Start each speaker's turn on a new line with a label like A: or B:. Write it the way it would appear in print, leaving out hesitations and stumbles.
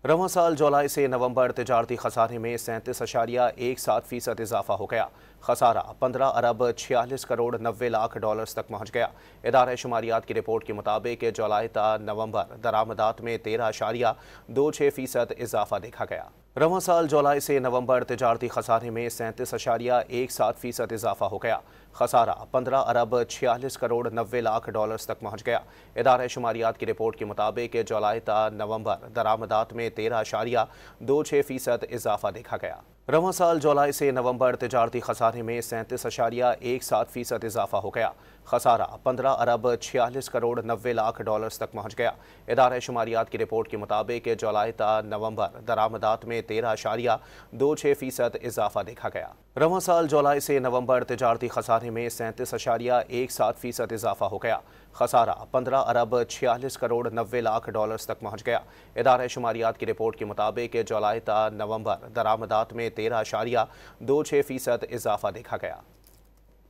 A: रवां साल जुलाई से नवंबर तिजारती खसारे में 37.17% इजाफा हो गया। खसारा 15 अरब 46 करोड़ 90 लाख डॉलर्स तक पहुंच गया। इदारे शुमारियात की रिपोर्ट के मुताबिक जुलाई ता नवंबर दरामदात में 13.26% इजाफा देखा गया। रवां साल जुलाई से नवंबर तिजारती खसारे में 37.17% इजाफा हो गया। खसारा 15 अरब 46 करोड़ 90 लाख डॉलर्स तक पहुंच गया। इदारे शुमारियात की रिपोर्ट के मुताबिक जुलाई ता नवंबर दरामदात में 13.26% इजाफा देखा गया। रवां साल जुलाई से नवंबर तिजारती खसारे में 37.17% इजाफा हो गया। खसारा 15 अरब 46 करोड़ 90 लाख डॉलर्स तक पहुंच गया। इदारे शुमारियात की रिपोर्ट के मुताबिक जुलाई ता नवंबर दरामदात में 13.26% इजाफा देखा गया। रवां साल जुलाई से नवंबर तिजारती खसारे में 37.17% इजाफा हो गया। खसारा 15 अरब 46 करोड़ 90 लाख डॉलर्स तक पहुंच गया। इदारे शुमारियात की रिपोर्ट के मुताबिक जुलाई ता नवंबर दरामदात में 13.26% इजाफा देखा गया।